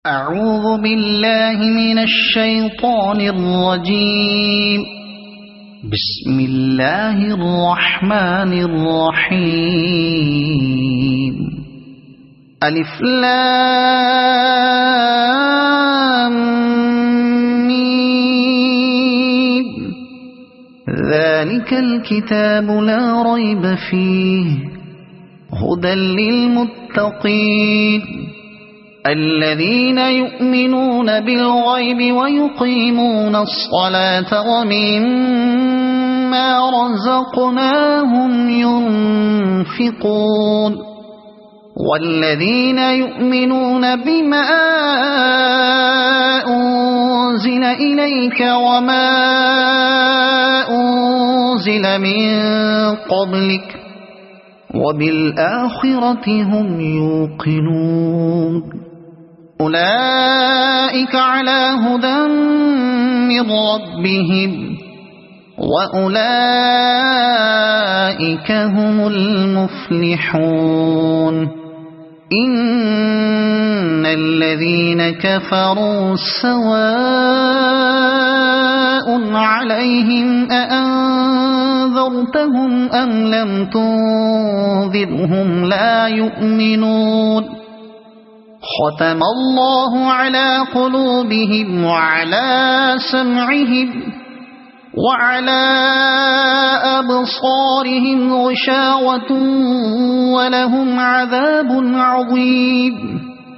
أعوذ بالله من الشيطان الرجيم. بسم الله الرحمن الرحيم. ألف لام ميم. ذلك الكتاب لا ريب فيه هدى للمتقين الذين يؤمنون بالغيب ويقيمون الصلاة ومما رزقناهم ينفقون والذين يؤمنون بما أنزل إليك وما أنزل من قبلك وبالآخرة هم يوقنون أولئك على هدى من ربهم وأولئك هم المفلحون. إن الذين كفروا سواء عليهم أأنذرتهم أم لم تنذرهم لا يؤمنون. ختم الله على قلوبهم وعلى سمعهم وعلى أبصارهم غشاوة ولهم عذاب عظيم.